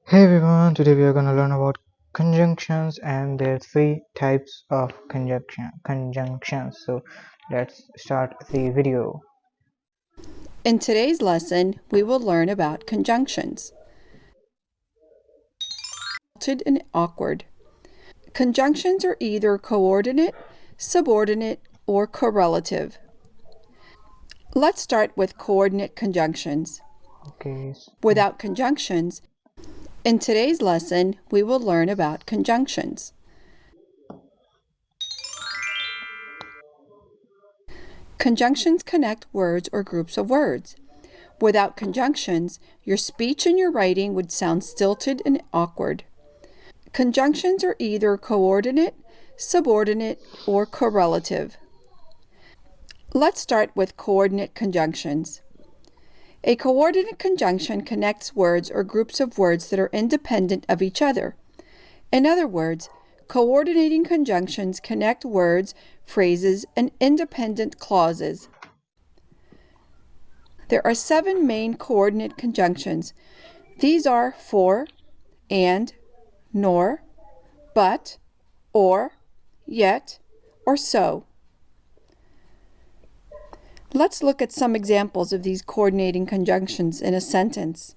Hey everyone, today we are going to learn about conjunctions, and there are three types of conjunctions. So let's start the video. In today's lesson, we will learn about conjunctions. Tilted and awkward. Conjunctions are either coordinate, subordinate, or correlative. Let's start with coordinate conjunctions. Okay. Without conjunctions, in today's lesson, we will learn about conjunctions. Conjunctions connect words or groups of words. Without conjunctions, your speech and your writing would sound stilted and awkward. Conjunctions are either coordinate, subordinate, or correlative. Let's start with coordinate conjunctions. A coordinate conjunction connects words or groups of words that are independent of each other. In other words, coordinating conjunctions connect words, phrases, and independent clauses. There are 7 main coordinate conjunctions. These are for, and, nor, but, or, yet, or so. Let's look at some examples of these coordinating conjunctions in a sentence.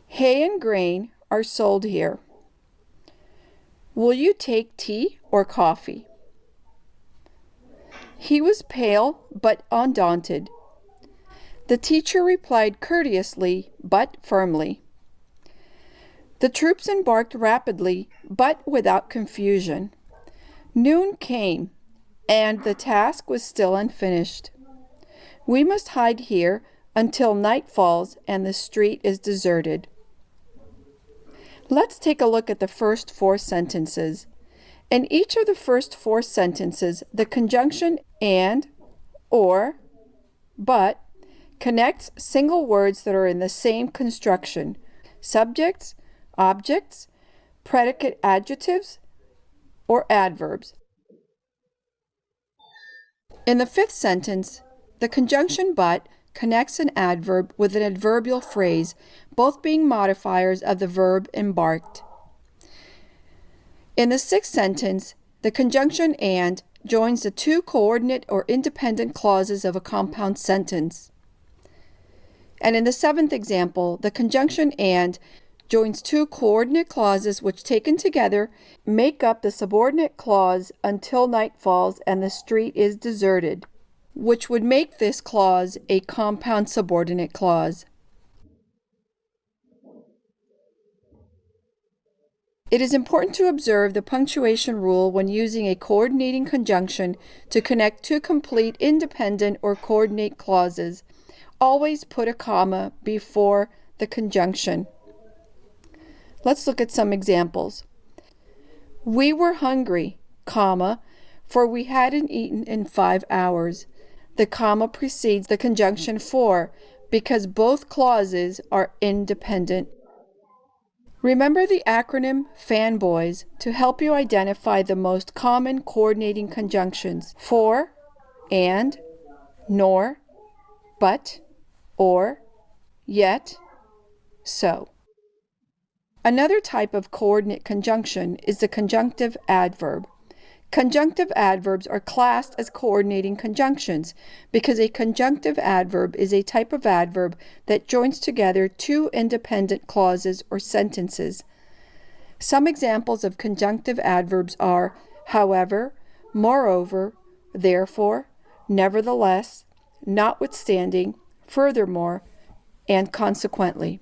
Hay and grain are sold here. Will you take tea or coffee? He was pale but undaunted. The teacher replied courteously but firmly. The troops embarked rapidly but without confusion. Noon came, and the task was still unfinished. We must hide here until night falls and the street is deserted. Let's take a look at the first 4 sentences. In each of the first 4 sentences, the conjunction and, or, but connects single words that are in the same construction: subjects, objects, predicate adjectives, or adverbs. In the 5th sentence, the conjunction but connects an adverb with an adverbial phrase, both being modifiers of the verb embarked. In the 6th sentence, the conjunction and joins the 2 coordinate or independent clauses of a compound sentence. And in the 7th example, the conjunction and joins 2 coordinate clauses which, taken together, make up the subordinate clause until night falls and the street is deserted, which would make this clause a compound subordinate clause. It is important to observe the punctuation rule when using a coordinating conjunction to connect 2 complete independent or coordinate clauses. Always put a comma before the conjunction. Let's look at some examples. We were hungry, comma, for we hadn't eaten in 5 hours. The comma precedes the conjunction for because both clauses are independent. Remember the acronym FANBOYS to help you identify the most common coordinating conjunctions: for, and, nor, but, or, yet, so. Another type of coordinate conjunction is the conjunctive adverb. Conjunctive adverbs are classed as coordinating conjunctions because a conjunctive adverb is a type of adverb that joins together 2 independent clauses or sentences. Some examples of conjunctive adverbs are however, moreover, therefore, nevertheless, notwithstanding, furthermore, and consequently.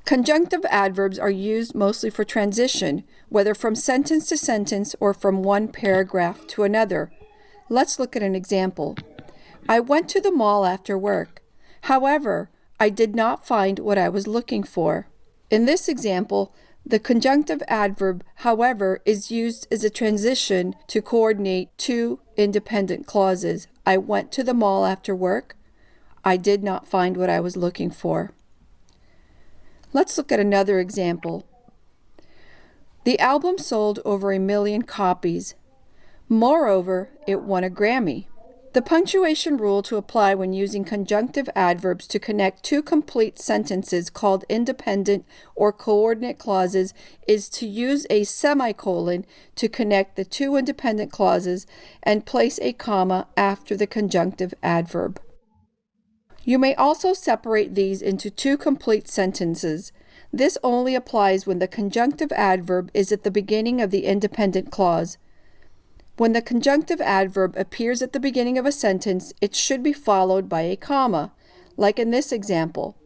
Conjunctive adverbs are used mostly for transition, whether from sentence to sentence or from one paragraph to another. Let's look at an example. I went to the mall after work. However, I did not find what I was looking for. In this example, the conjunctive adverb, however, is used as a transition to coordinate 2 independent clauses. I went to the mall after work. I did not find what I was looking for. Let's look at another example. The album sold over 1 million copies. Moreover, it won a Grammy. The punctuation rule to apply when using conjunctive adverbs to connect two complete sentences called independent or coordinate clauses is to use a semicolon to connect the two independent clauses and place a comma after the conjunctive adverb. You may also separate these into two complete sentences. This only applies when the conjunctive adverb is at the beginning of the independent clause. When the conjunctive adverb appears at the beginning of a sentence, it should be followed by a comma, like in this example.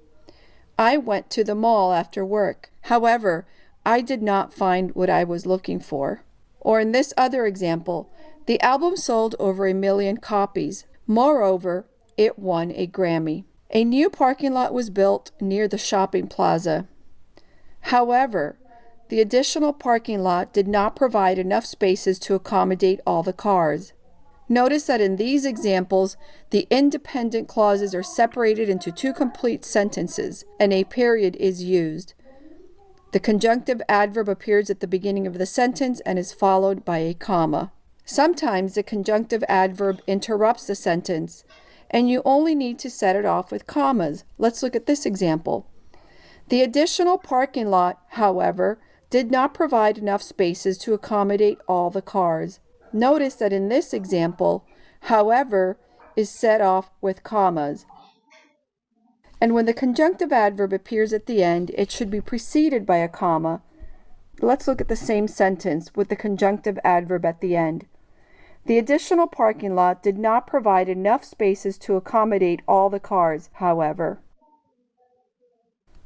I went to the mall after work. However, I did not find what I was looking for. Or in this other example, the album sold over 1 million copies. Moreover, it won a Grammy. A new parking lot was built near the shopping plaza. However, the additional parking lot did not provide enough spaces to accommodate all the cars. Notice that in these examples, the independent clauses are separated into two complete sentences, and a period is used. The conjunctive adverb appears at the beginning of the sentence and is followed by a comma. Sometimes the conjunctive adverb interrupts the sentence, and you only need to set it off with commas. Let's look at this example. The additional parking lot, however, did not provide enough spaces to accommodate all the cars. Notice that in this example, however, is set off with commas. And when the conjunctive adverb appears at the end, it should be preceded by a comma. Let's look at the same sentence with the conjunctive adverb at the end. The additional parking lot did not provide enough spaces to accommodate all the cars, however.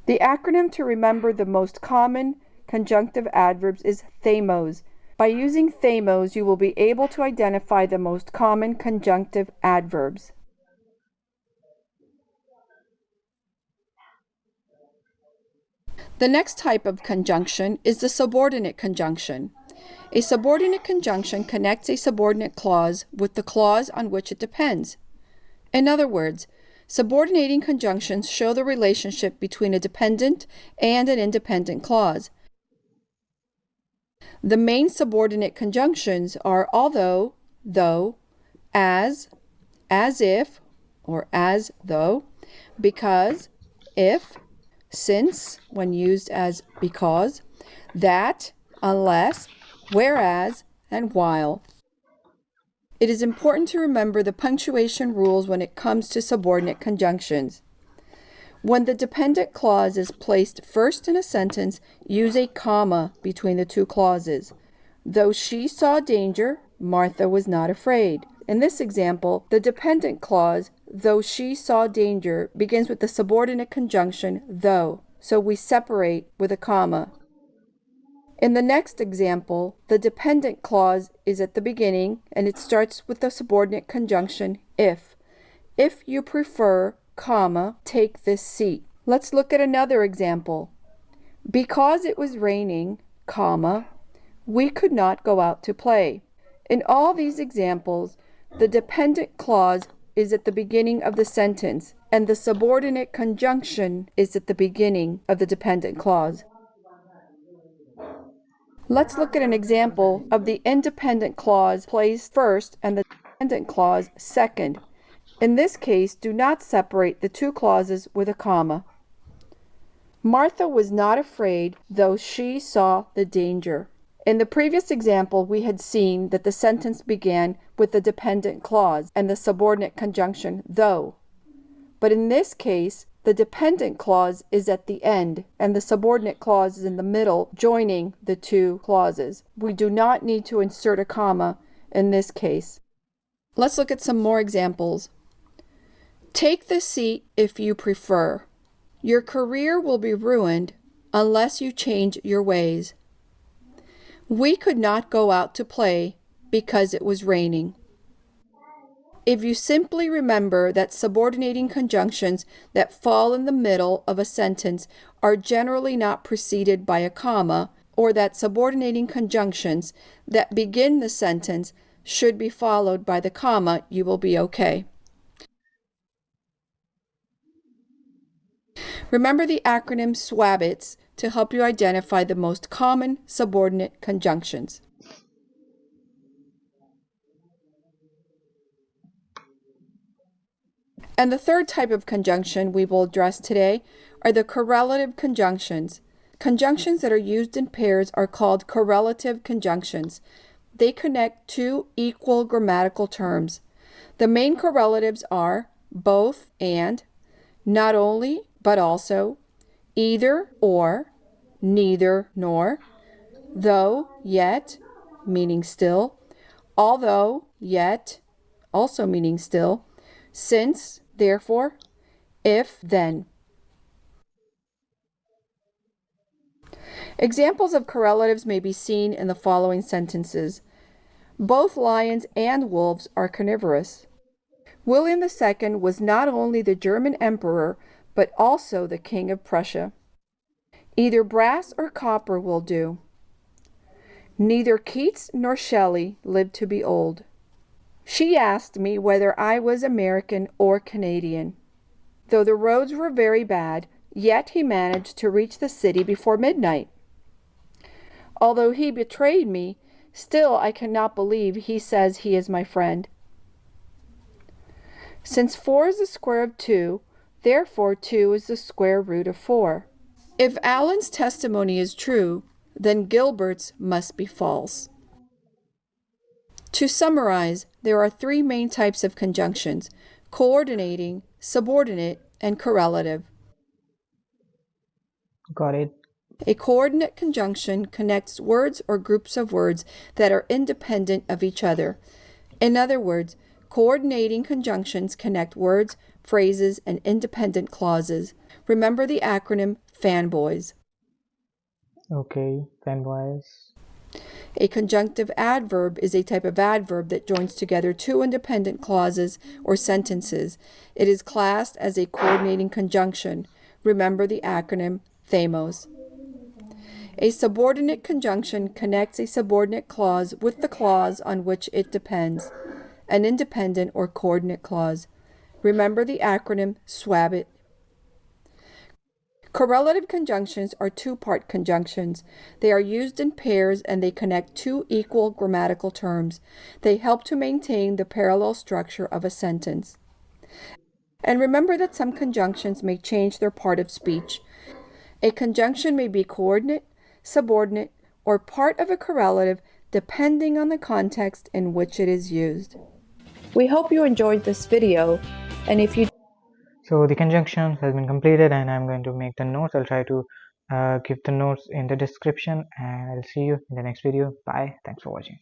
The acronym to remember the most common conjunctive adverbs is THAMOS. By using THAMOS, you will be able to identify the most common conjunctive adverbs. The next type of conjunction is the subordinate conjunction. A subordinate conjunction connects a subordinate clause with the clause on which it depends. In other words, subordinating conjunctions show the relationship between a dependent and an independent clause. The main subordinate conjunctions are although, though, as if, or as though, because, if, since, when used as because, that, unless, whereas, and while. It is important to remember the punctuation rules when it comes to subordinate conjunctions. When the dependent clause is placed first in a sentence, use a comma between the two clauses. Though she saw danger, Martha was not afraid. In this example, the dependent clause, though she saw danger, begins with the subordinate conjunction though, so we separate with a comma. In the next example, the dependent clause is at the beginning and it starts with the subordinate conjunction if. If you prefer, comma, take this seat. Let's look at another example. Because it was raining, comma, we could not go out to play. In all these examples, the dependent clause is at the beginning of the sentence and the subordinate conjunction is at the beginning of the dependent clause. Let's look at an example of the independent clause placed first and the dependent clause second. In this case, do not separate the two clauses with a comma. Martha was not afraid, though she saw the danger. In the previous example, we had seen that the sentence began with the dependent clause and the subordinate conjunction though. But in this case, the dependent clause is at the end and the subordinate clause is in the middle, joining the two clauses. We do not need to insert a comma in this case. Let's look at some more examples. Take the seat if you prefer. Your career will be ruined unless you change your ways. We could not go out to play because it was raining. If you simply remember that subordinating conjunctions that fall in the middle of a sentence are generally not preceded by a comma, or that subordinating conjunctions that begin the sentence should be followed by the comma, you will be okay. Remember the acronym SWABITS to help you identify the most common subordinate conjunctions. And the third type of conjunction we will address today are the correlative conjunctions. Conjunctions that are used in pairs are called correlative conjunctions. They connect two equal grammatical terms. The main correlatives are both and, not only but also, either or, neither nor, though yet, meaning still, although yet, also meaning still, since, therefore, if, then. Examples of correlatives may be seen in the following sentences. Both lions and wolves are carnivorous. William II was not only the German emperor, but also the King of Prussia. Either brass or copper will do. Neither Keats nor Shelley lived to be old. She asked me whether I was American or Canadian. Though the roads were very bad, yet he managed to reach the city before midnight. Although he betrayed me, still I cannot believe he says he is my friend. Since 4 is the square of 2, therefore 2 is the square root of 4. If Allen's testimony is true, then Gilbert's must be false. To summarize, there are three main types of conjunctions: coordinating, subordinate, and correlative. Got it. A coordinate conjunction connects words or groups of words that are independent of each other. In other words, coordinating conjunctions connect words, phrases, and independent clauses. Remember the acronym FANBOYS. Okay, FANBOYS. A conjunctive adverb is a type of adverb that joins together two independent clauses or sentences. It is classed as a coordinating conjunction. Remember the acronym THAMOS. A subordinate conjunction connects a subordinate clause with the clause on which it depends, an independent or coordinate clause. Remember the acronym SWABITS. Correlative conjunctions are two-part conjunctions. They are used in pairs and they connect two equal grammatical terms. They help to maintain the parallel structure of a sentence. And remember that some conjunctions may change their part of speech. A conjunction may be coordinate, subordinate, or part of a correlative depending on the context in which it is used. We hope you enjoyed this video, and if you So the conjunction has been completed and I'm going to make the notes. I'll try to give the notes in the description, and I'll see you in the next video. Bye. Thanks for watching.